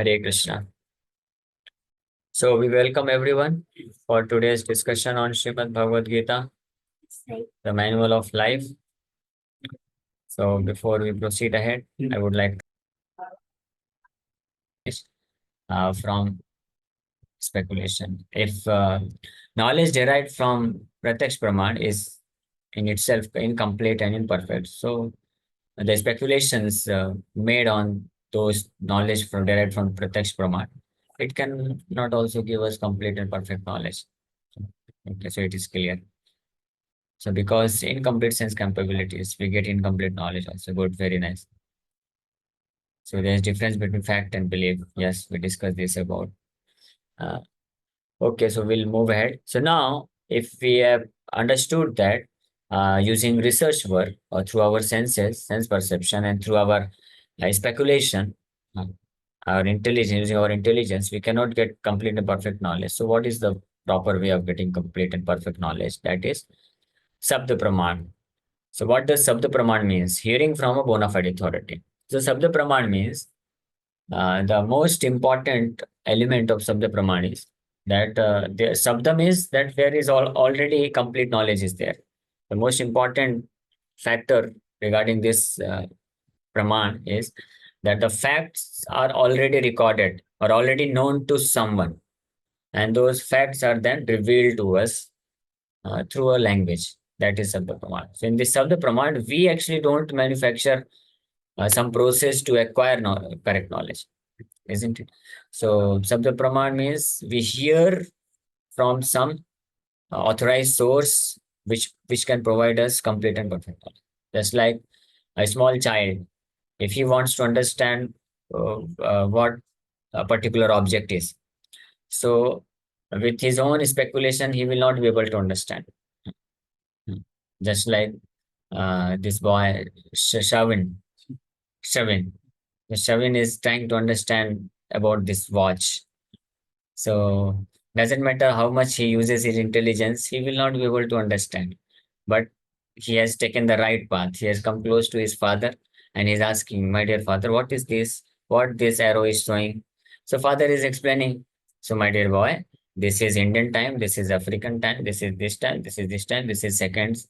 Hare Krishna. So we welcome everyone for today's discussion on Srimad Bhagavad Gita, the manual of life. So before we proceed ahead, I would like to from speculation. If knowledge derived from Pratyaksh Praman is in itself incomplete and imperfect, so the speculations made on those knowledge from derived from Pratyaksh Praman, it can not also give us complete and perfect knowledge. Okay, so it is clear. So because incomplete sense capabilities, we get incomplete knowledge also. Good, very nice. So there's difference between fact and belief. Yes, we discussed this about. Uh, okay, so we'll move ahead. So now, if we have understood that using research work or through our senses, sense perception, and through our speculation, uh, our intelligence, using our intelligence, we cannot get complete and perfect knowledge. So what is the proper way of getting complete and perfect knowledge? That is Sabda Praman. So what does Sabda Praman means? Hearing from a bona fide authority. So Sabda Praman means the most important element of Sabda Praman is that the Sabda means that there is already complete knowledge is there. The most important factor regarding this Praman is that the facts are already recorded or already known to someone. And those facts are then revealed to us through a language. That is Sabda Praman. So in this Sabda Praman, we actually don't manufacture some process to acquire correct knowledge, isn't it? So Sabda Praman means we hear from some authorized source which can provide us complete and perfect knowledge. Just like a small child, if he wants to understand what a particular object is, so with his own speculation, he will not be able to understand. Just like this boy, Shavin. Shavin. Shavin is trying to understand about this watch. So doesn't matter how much he uses his intelligence, he will not be able to understand. But he has taken the right path. He has come close to his father and he's asking, my dear father, what is this? What this arrow is showing? So father is explaining. So my dear boy, this is Indian time, this is African time, this is this time, this is this time, this is seconds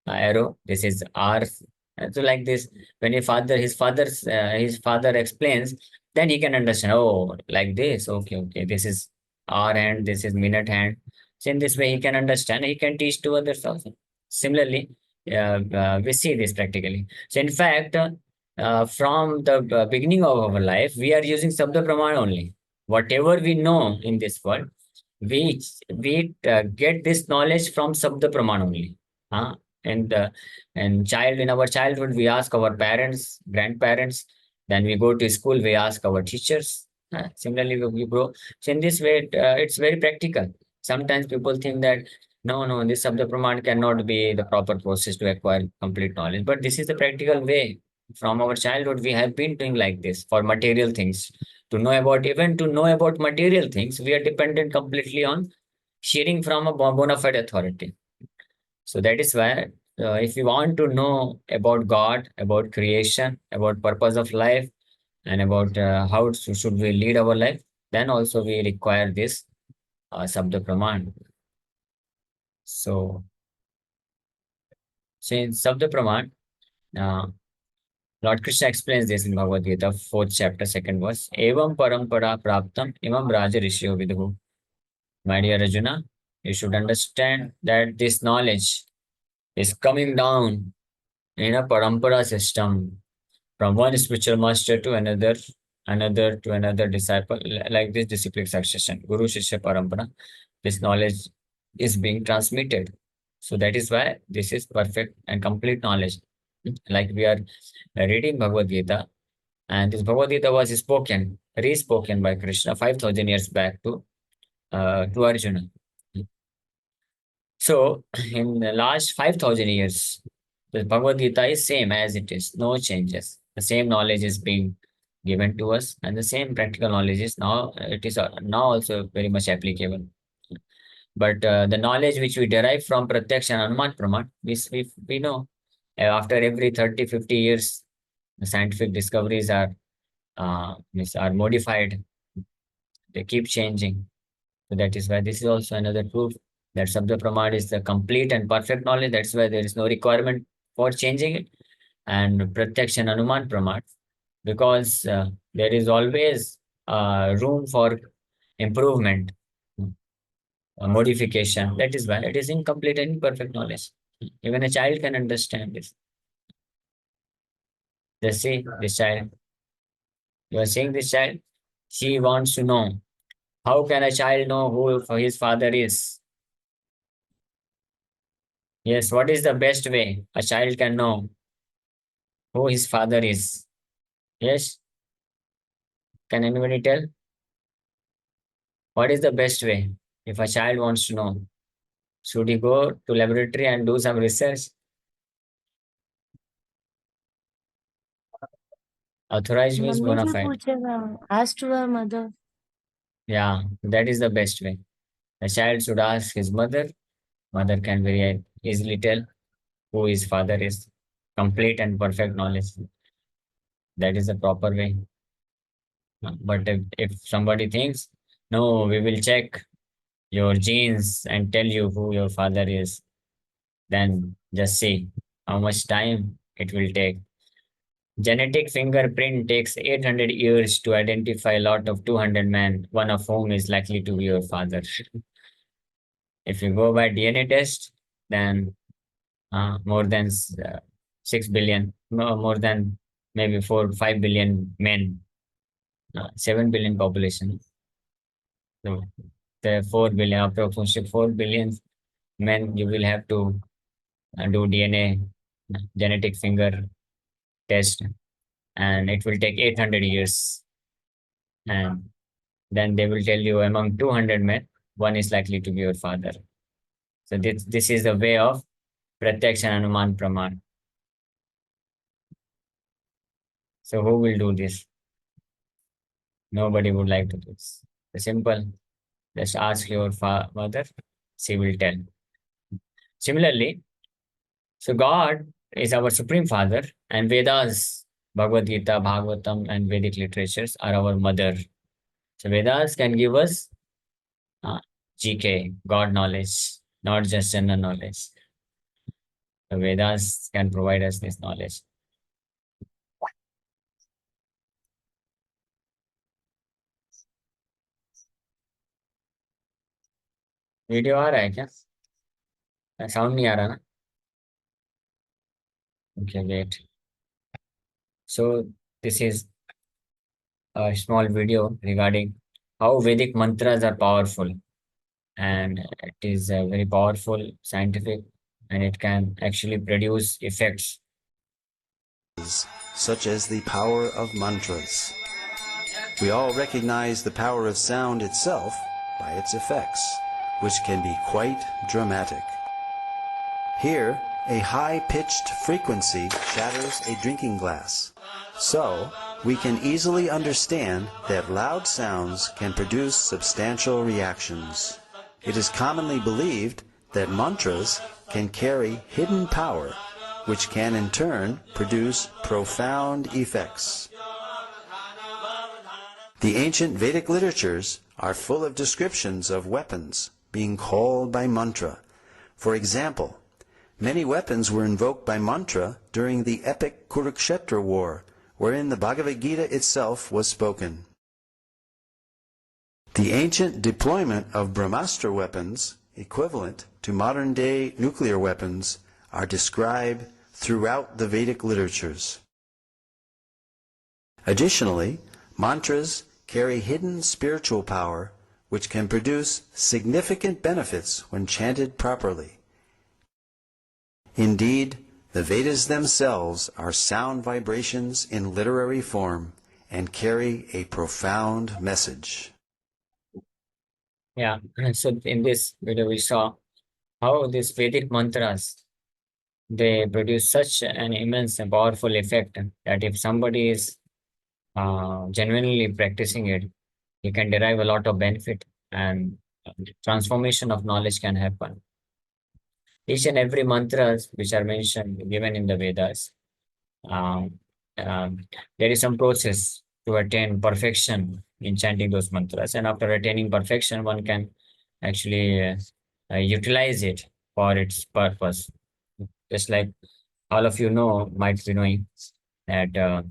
arrow, this is hours. And so like this, when his father explains, then he can understand. Oh, like this. Okay, okay. This is hour hand. This is minute hand. So in this way, he can understand. He can teach to others also. Similarly, we see this practically. So in fact, from the beginning of our life, we are using Sabda Praman only. Whatever we know in this world, we get this knowledge from Sabda Praman only. Huh? And in our childhood, we ask our parents, grandparents. Then we go to school, we ask our teachers. Similarly, we grow. So in this way, it's very practical. Sometimes people think that no, this Sabda Praman cannot be the proper process to acquire complete knowledge. But this is the practical way. From our childhood, we have been doing like this for material things. To know about material things, we are dependent completely on hearing from a bona fide authority. So that is why, if you want to know about God, about creation, about purpose of life, and about how should we lead our life, then also we require this Sabda Praman. So, in Sabda Praman, uh, Lord Krishna explains this in Bhagavad Gita, 4th chapter, 2nd verse. Evam parampara praptam imam raja rishyo vidhu. My dear Arjuna, you should understand that this knowledge is coming down in a parampara system from one spiritual master to another to another disciple, like this disciplic succession, Guru Shishya Parampara. This knowledge is being transmitted. So that is why this is perfect and complete knowledge. Like we are reading Bhagavad Gita, and this Bhagavad Gita was spoken, re-spoken by Krishna 5,000 years back to Arjuna. So in the last 5,000 years, the Bhagavad Gita is same as it is, no changes. The same knowledge is being given to us, and the same practical knowledge is now now also very much applicable. But the knowledge which we derive from Pratyaksha and Anuman Praman, we know after every 30, 50 years, the scientific discoveries are are modified. They keep changing. So that is why this is also another proof that Sabda Pramad is the complete and perfect knowledge. That's why there is no requirement for changing it. And Pratyaksha and Anuman Pramad, because there is always room for improvement, modification. That is why it is incomplete and imperfect knowledge. Even a child can understand this. Just see this child. You are seeing this child. She wants to know, how can a child know who his father is? Yes, what is the best way a child can know who his father is? Yes, can anybody tell? What is the best way if a child wants to know? Should he go to laboratory and do some research? Authorized means mummy bona से fide. पूछेगा. Ask to her mother. Yeah, that is the best way. The child should ask his mother. Mother can very easily tell who his father is. Complete and perfect knowledge. That is the proper way. But if somebody thinks, no, we will check your genes and tell you who your father is, then just see how much time it will take. Genetic fingerprint takes 800 years to identify a lot of 200 men, one of whom is likely to be your father. If you go by DNA test, then more than 6 billion, more than maybe 4, 5 billion men, 7 billion population. So the 4 billion, approximately 4 billion men, you will have to do DNA, genetic finger test, and it will take 800 years. And then they will tell you among 200 men, one is likely to be your father. So this is the way of Pratyaksh and Anuman Praman. So who will do this? Nobody would like to do this. The simple, just ask your mother, she will tell. Similarly, so God is our Supreme Father, and Vedas, Bhagavad Gita, Bhagavatam, and Vedic literatures are our mother. So Vedas can give us uh, GK, God knowledge, not just general knowledge. The Vedas can provide us this knowledge. Video आ रहा है क्या? Sound नहीं आ रहा ना? Okay, wait. So this is a small video regarding how Vedic mantras are powerful, and it is very powerful, scientific, and it can actually produce effects. Such as the power of mantras. We all recognize the power of sound itself by its effects, which can be quite dramatic. Here, a high-pitched frequency shatters a drinking glass. So, we can easily understand that loud sounds can produce substantial reactions. It is commonly believed that mantras can carry hidden power, which can in turn produce profound effects. The ancient Vedic literatures are full of descriptions of weapons being called by mantra. For example, many weapons were invoked by mantra during the epic Kurukshetra war, wherein the Bhagavad Gita itself was spoken. The ancient deployment of Brahmastra weapons, equivalent to modern-day nuclear weapons, are described throughout the Vedic literatures. Additionally, mantras carry hidden spiritual power which can produce significant benefits when chanted properly. Indeed, the Vedas themselves are sound vibrations in literary form and carry a profound message. Yeah, so in this video we saw how these Vedic mantras, they produce such an immense and powerful effect that if somebody is genuinely practicing it, he can derive a lot of benefit, and transformation of knowledge can happen. Each and every mantras which are mentioned, given in the Vedas, um, there is some process to attain perfection in chanting those mantras. And after attaining perfection, one can actually utilize it for its purpose. Just like all of you know, might be knowing that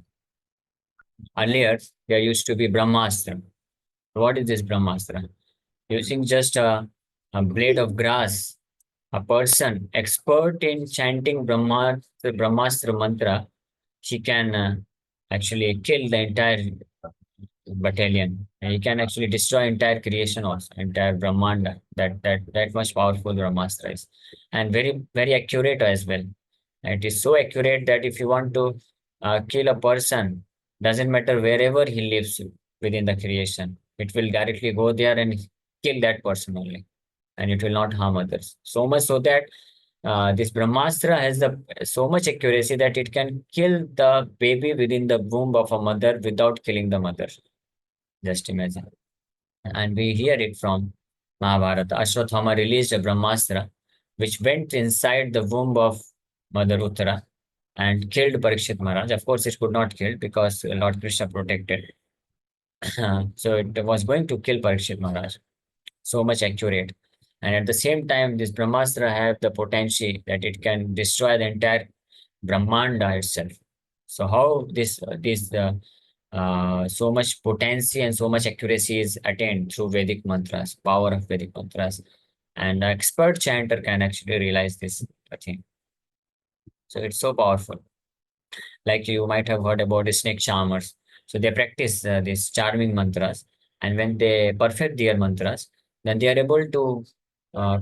earlier there used to be Brahmastra. What is this Brahmastra? Using just a blade of grass, a person expert in chanting Brahmastra mantra, she can actually kill the entire battalion. And he can actually destroy entire creation also, entire Brahmanda. That much powerful Brahmastra is. And very accurate as well. And it is so accurate that if you want to kill a person, doesn't matter wherever he lives within the creation, it will directly go there and kill that person only, and it will not harm others. So much so that this Brahmastra has the so much accuracy that it can kill the baby within the womb of a mother without killing the mother. Just imagine. And we hear it from Mahabharata. Ashwathama released a Brahmastra which went inside the womb of Mother Uttara and killed Parikshit Maharaj. Of course, it could not kill because Lord Krishna protected. So it was going to kill Parikshit Maharaj. So much accurate. And at the same time, this Brahmastra have the potential that it can destroy the entire Brahmanda itself. So how this so much potency and so much accuracy is attained through Vedic mantras, power of Vedic mantras, and an expert chanter can actually realize this thing. So it's so powerful. Like you might have heard about the snake charmers. So they practice these charming mantras, and when they perfect their mantras, then they are able to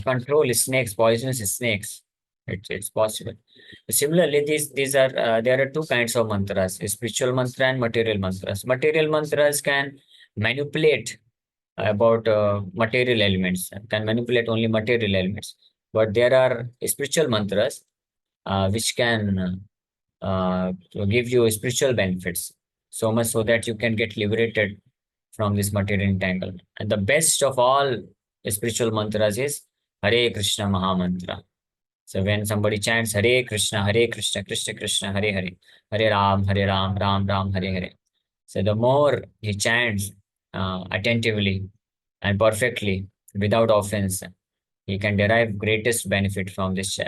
control snakes, poisonous snakes. It's possible. Similarly, these are there are two kinds of mantras: spiritual mantra and material mantras. Material mantras can manipulate about material elements, can manipulate only material elements. But there are spiritual mantras which can to give you spiritual benefits, so much so that you can get liberated from this material entanglement. And the best of all spiritual mantras is Hare Krishna Maha Mantra. So when somebody chants Hare Krishna, Krishna Krishna, Hare Hare, Hare Ram, Ram Ram, Hare Hare. So the more he chants attentively and perfectly without offense, he can derive greatest benefit from this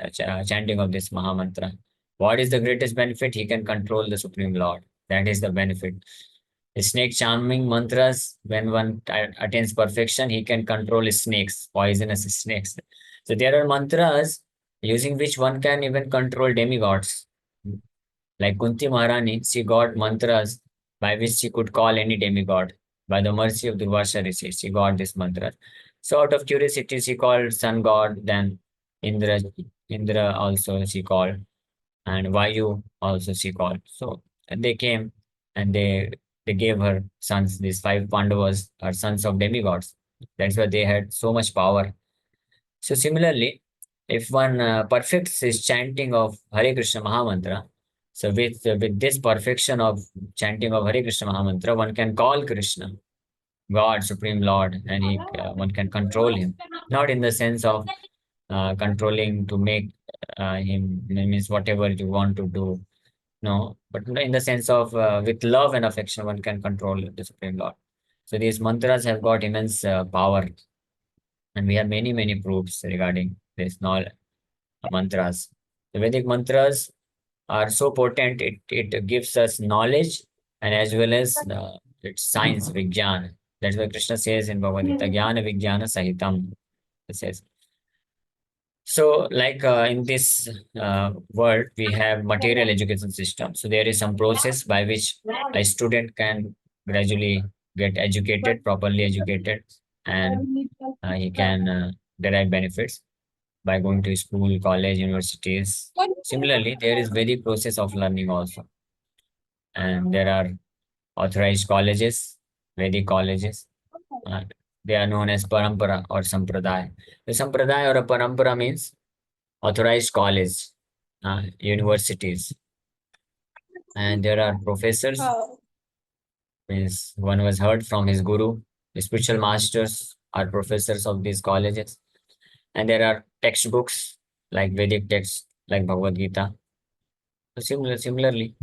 chanting of this Maha Mantra. What is the greatest benefit? He can control the Supreme Lord. That is the benefit. The snake charming mantras, when one attains perfection, he can control snakes, poisonous snakes. So there are mantras using which one can even control demigods. Like Kunti Maharani, she got mantras by which she could call any demigod. By the mercy of Durvasa Rishi, she got this mantra. So out of curiosity, she called sun god, then Indra, Indra also she called, and Vayu also she called. So and they came and they gave her sons. These five Pandavas are sons of demigods. That's why they had so much power. So similarly, if one perfects his chanting of Hare Krishna Mahamantra, so with this perfection of chanting of Hare Krishna Mahamantra, one can call Krishna God, Supreme Lord, and one can control him. Not in the sense of controlling to make him means whatever you want to do. No, but in the sense of with love and affection, one can control the Supreme Lord. So these mantras have got immense power, and we have many proofs regarding this knowledge mantras. The Vedic mantras are so potent; it gives us knowledge and as well as it's science, Vigyan. That's why Krishna says in Bhagavad Gita, Jnana Vijnana Sahitam. It says. So, like in this world, we have material education system. So there is some process by which a student can gradually get educated, properly educated, and he can derive benefits by going to school, college, universities. Similarly, there is very process of learning also, and there are authorized colleges, Vedic colleges. Uh, they are known as parampara or sampradaya. The sampradaya or a parampara means authorized college, universities, and there are professors. Means one was heard from his guru. The spiritual masters are professors of these colleges, and there are textbooks like Vedic texts like Bhagavad Gita. So similarly,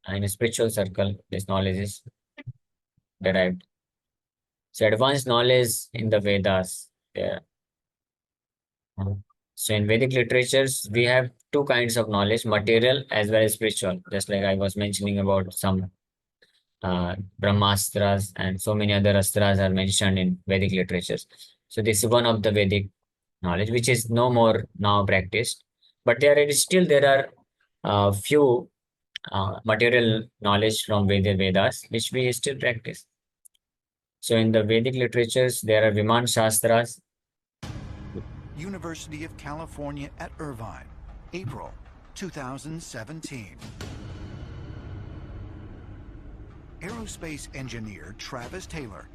in a spiritual circle, this knowledge is derived. So advanced knowledge in the Vedas. Yeah. So in Vedic literatures, we have two kinds of knowledge, material as well as spiritual. Just like I was mentioning about some Brahmastras and so many other astras are mentioned in Vedic literatures. So this is one of the Vedic knowledge, which is no more now practiced. But there are few material knowledge from Vedas, which we still practice. So in the Vedic literatures, there are Viman Shastras. University of California at Irvine, April 2017. Aerospace engineer Travis Taylor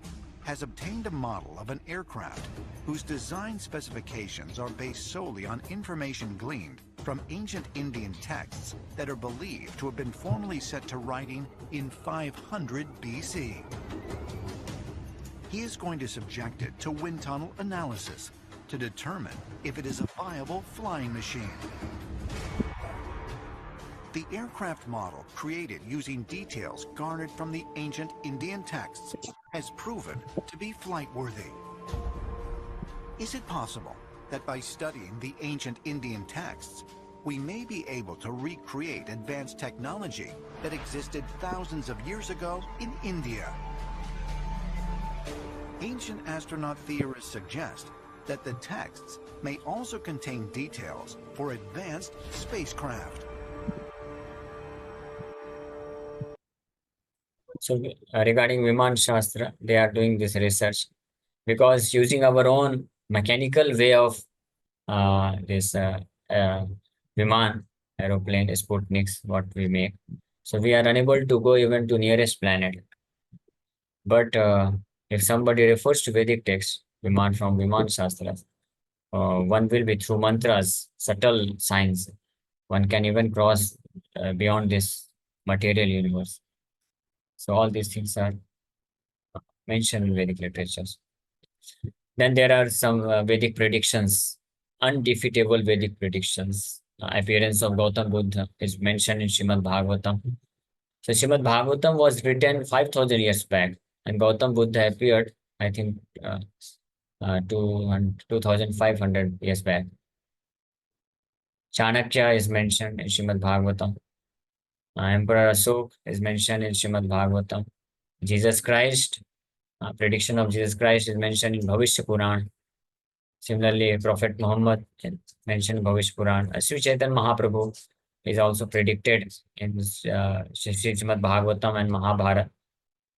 has obtained a model of an aircraft whose design specifications are based solely on information gleaned from ancient Indian texts that are believed to have been formally set to writing in 500 BC. He is going to subject it to wind tunnel analysis to determine if it is a viable flying machine. The aircraft model, created using details garnered from the ancient Indian texts, has proven to be flight-worthy. Is it possible that by studying the ancient Indian texts, we may be able to recreate advanced technology that existed thousands of years ago in India? Ancient astronaut theorists suggest that the texts may also contain details for advanced spacecraft. So regarding Viman Shastra, they are doing this research because using our own mechanical way of this uh, Viman aeroplane Sputniks, what we make. So we are unable to go even to nearest planet. But if somebody refers to Vedic text, Viman from Viman Shastras, one will be through mantras, subtle signs. One can even cross beyond this material universe. So all these things are mentioned in Vedic literatures. Then there are some Vedic predictions, undefeatable Vedic predictions. Appearance of Gautam Buddha is mentioned in Srimad Bhagavatam. So Srimad Bhagavatam was written 5,000 years back, and Gautam Buddha appeared, I think, 2,500 years back. Chanakya is mentioned in Srimad Bhagavatam. Emperor Asok is mentioned in Srimad Bhagavatam. Jesus Christ, prediction of Jesus Christ is mentioned in Bhavishya Puran. Similarly, Prophet Muhammad mentioned in Bhavishya Puran. Sri Chaitanya Mahaprabhu is also predicted in Srimad Bhagavatam and Mahabharata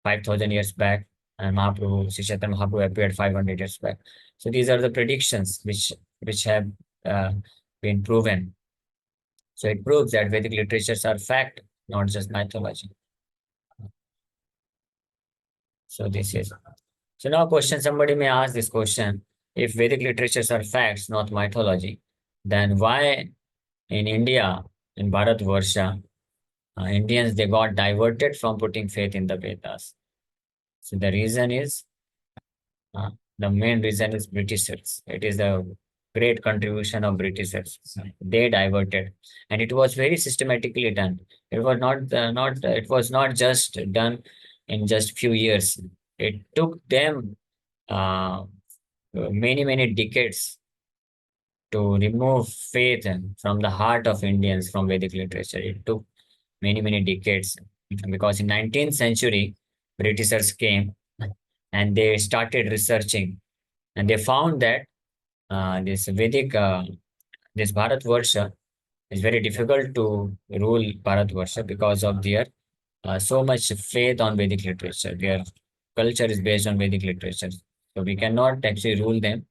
5,000 years back. And Mahaprabhu, Sri Chaitanya Mahaprabhu appeared 500 years back. So these are the predictions which have been proven. So it proves that Vedic literatures are fact, not just mythology. So this is. So now question, somebody may ask this question, if Vedic literatures are facts, not mythology, then why in India, in Bharatvarsha, Indians, they got diverted from putting faith in the Vedas? So the reason is, the main reason is Britishers. It is the great contribution of Britishers. They diverted, and it was very systematically done. It was it was not just done in just few years. It took them many decades to remove faith from the heart of Indians from Vedic literature. It took many decades because in 19th century, Britishers came and they started researching, and they found that this Vedic, this Bharatvarsha is very difficult to rule Bharatvarsha because of their so much faith on Vedic literature. Their culture is based on Vedic literature. So we cannot actually rule them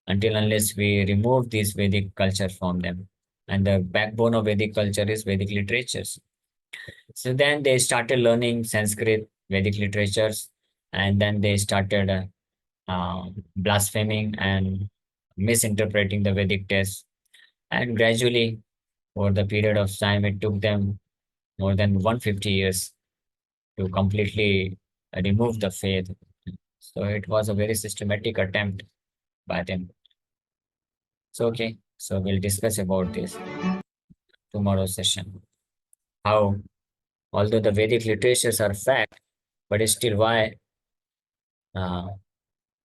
until unless we remove this Vedic culture from them. And the backbone of Vedic culture is Vedic literatures. So then they started learning Sanskrit, Vedic literatures, and then they started blaspheming and misinterpreting the Vedic texts. And gradually, over the period of time, it took them more than 150 years to completely remove the faith. So it was a very systematic attempt by them. So, okay, so we'll discuss about this tomorrow's session. How, although the Vedic literatures are fact, but still why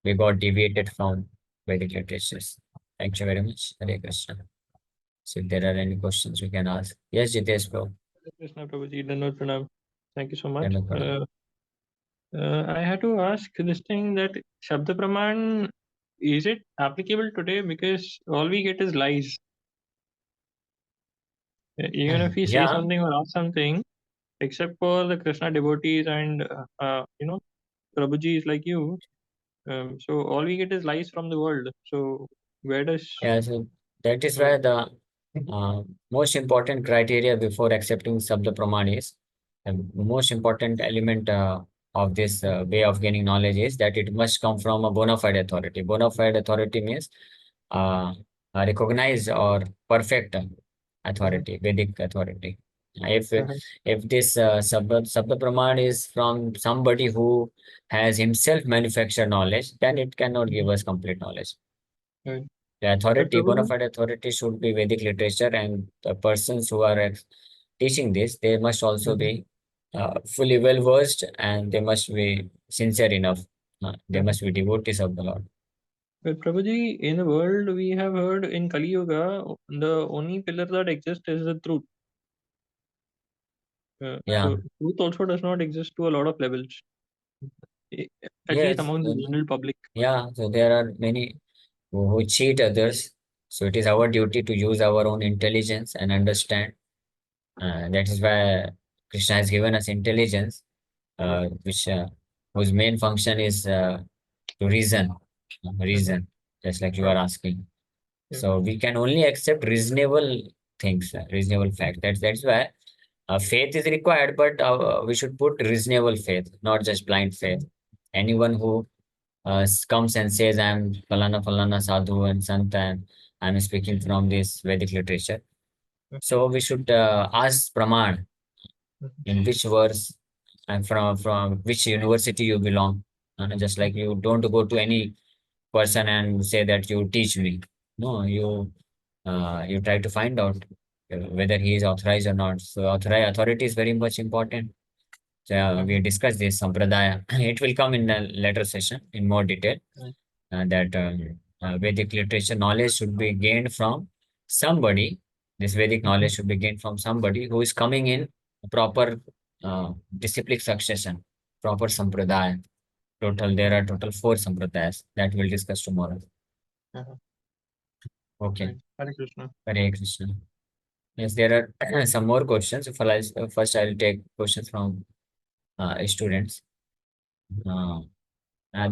we got deviated from Vedic literatures? Thank you very much. Hare Krishna. So if there are any questions, we can ask. Yes, Jitesh, bro. Krishna Prabhuji, Dandavat Pranam. Thank you so much. Dandavat Pranam. I had to ask this thing that Shabda Praman, is it applicable today? Because all we get is lies. Even if we say Yeah, something or ask something, except for the Krishna devotees and Prabhujis like you, so all we get is lies from the world. So where does yeah. So that is why the most important criteria before accepting Sabda Praman is the most important element of this way of gaining knowledge is that it must come from a bona fide authority. Bona fide authority means a recognized or perfect authority, Vedic authority. If uh, if this Sabda Praman is from somebody who has himself manufactured knowledge, then it cannot give us complete knowledge. right. The But authority, bona Prabhuji, fide authority should be Vedic literature, and the persons who are teaching this, they must also be fully well versed, and they must be sincere enough. They must be devotees of the Lord. but Prabhuji, in the world we have heard in Kali Yuga, the only pillar that exists is the truth. Yeah. So truth also does not exist to a lot of levels, at least Yes. among the general public. Yeah. So there are many who cheat others. So it is our duty to use our own intelligence and understand. That is why Krishna has given us intelligence, which whose main function is to reason, just like you are asking. Yeah. So we can only accept reasonable things, reasonable facts. That's why faith is required, but we should put reasonable faith, not just blind faith. Anyone who comes and says, "I'm Falana Falana Sadhu and Sant, and I'm speaking from this Vedic literature," so we should ask Praman in which verse and from which university you belong. Just like you don't go to any person and say that you teach me. No, you try to find out whether he is authorized or not. So authority is very much important. So we discussed this sampradaya. It will come in a later session in more detail. That Vedic literature knowledge should be gained from somebody. This Vedic knowledge should be gained from somebody who is coming in proper disciplic succession, proper sampradaya. There are total four sampradayas that we'll discuss tomorrow. Uh-huh. Okay. Right. Hare Krishna. Hare Krishna. Yes, there are some more questions. First, I'll take questions from students.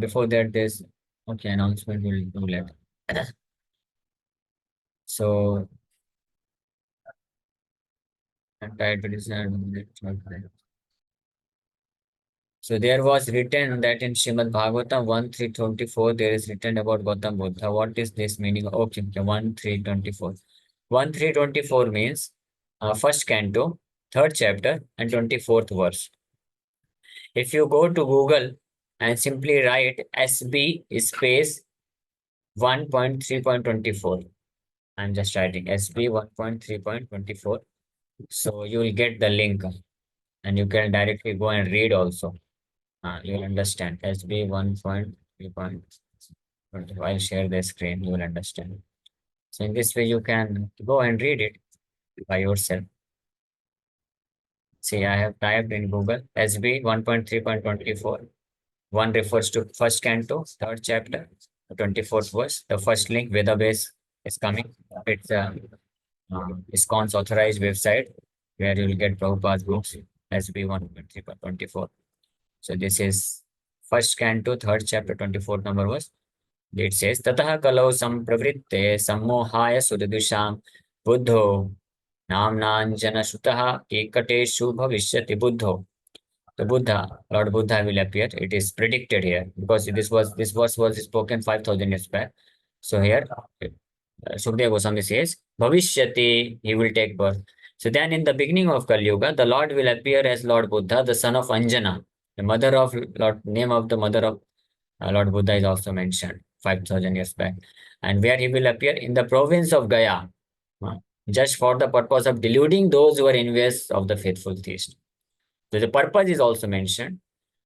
Before that, there's okay announcement. We'll do later. So, so there was written that in Srimad Bhagavatam 1.3.24 there is written about Gautam Buddha. What is this meaning? Okay, 1.3.24. 1.3.24 means first canto, third chapter, and 24th verse. If you go to Google and simply write SB space 1.3.24, I'm just writing SB 1.3.24. So you will get the link and you can directly go and read also. You will understand SB 1.3.24. I'll share the screen, you will understand. So in this way, you can go and read it by yourself. See, I have typed in Google SB 1.3.24. One refers to first canto, third chapter, 24th verse. The first link, Veda base, is coming. It's ISKCON's authorized website where you will get Prabhupada's books, SB 1.3.24. So this is first canto, third chapter, 24th number verse. It says, Tatah kalau sampravritte sammohaya sudadisham buddho namnanjana sutaha ekateshu bhavishyati buddho. The Buddha, Lord Buddha will appear. It is predicted here because this verse was spoken 5,000 years back. So here, Sukadeva Goswami says, Bhavishyati, he will take birth. So then in the beginning of Kali Yuga, the Lord will appear as Lord Buddha, the son of Anjana. The mother of Lord, name of the mother of Lord Buddha is also mentioned 5,000 years back. And where he will appear? In the province of Gaya, just for the purpose of deluding those who are envious of the faithful theist. So the purpose is also mentioned.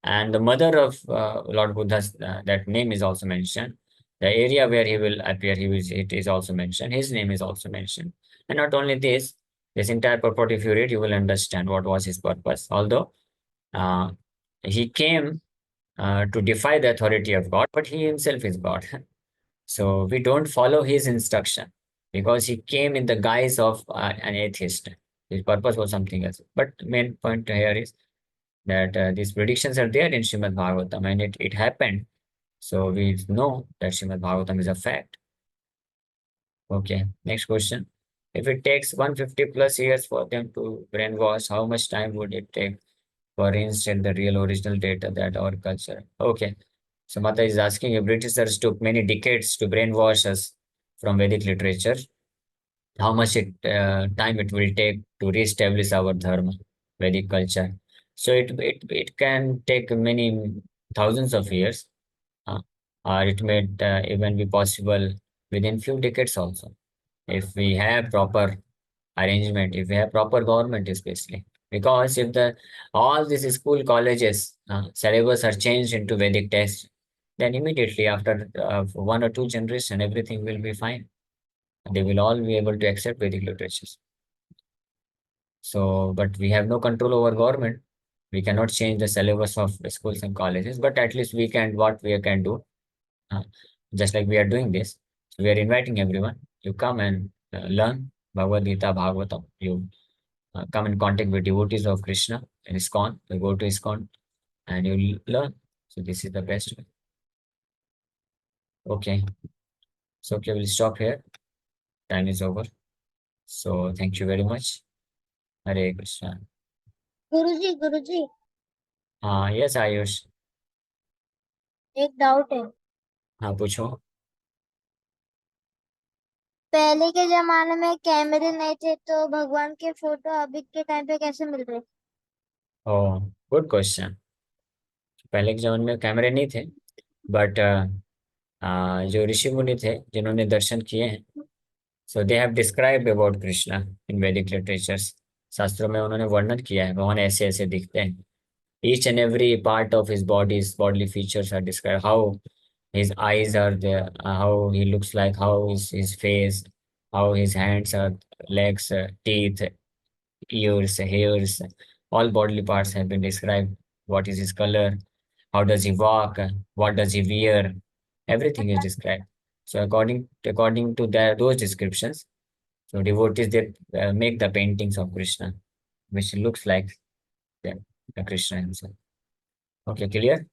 And the mother of Lord Buddha's, that name is also mentioned. The area where he will appear, it is also mentioned. His name is also mentioned. And not only this entire purport, if you read, you will understand what was his purpose. Although uh, he came to defy the authority of God, but he himself is God. So we don't follow his instruction because he came in the guise of an atheist. His purpose was something else. But main point here is that these predictions are there in Srimad Bhagavatam, and it happened. So we know that Srimad Bhagavatam is a fact. Okay, next question. If it takes 150 plus years for them to brainwash, how much time would it take for reinstate the real original data that our culture? Okay, so Mata is asking if Britishers took many decades to brainwash us from Vedic literature, how much time it will take to reestablish our dharma, Vedic culture. So it can take many thousands of years, uh, or it may even be possible within few decades also, if we have proper arrangement, if we have proper government, especially. Because if the all these school colleges syllabus are changed into Vedic text, then immediately after 1 or 2 generation, everything will be fine. They will all be able to accept Vedic literatures. So, but we have no control over government. We cannot change the syllabus of the schools and colleges, but at least we can, what we can do, uh, just like we are doing this. So we are inviting everyone. You come and learn Bhagavad Gita, Bhagavatam. You come in contact with devotees of Krishna in ISKCON. You go to ISKCON and you learn. So this is the best way. Okay. So okay, we'll stop here. Time is over. So thank you very much. Hare Krishna. Guruji Yes, Ayush. एक doubt है। हाँ पूछो. पहले के जमाने में कैमरे नहीं थे तो भगवान के फोटो अभी के टाइम पे कैसे मिल रहे? Oh, good question. पहले के जमाने में कैमरे नहीं थे, बट जो ऋषि मुनि थे जिन्होंने दर्शन किए हैं, so they have described about Krishna in Vedic literatures. शास्त्रों में उन्होंने वर्णन किया है भगवान ऐसे ऐसे दिखते हैं. Each and every part of his bodily features are described. How his eyes are there, how he looks like, how is his face, how his hands are, legs, teeth, ears, hairs, all bodily parts have been described. What is his color? How does he walk? What does he wear? Everything is described. So according to those descriptions, so devotees they make the paintings of Krishna, which looks like the Krishna himself. Okay, clear?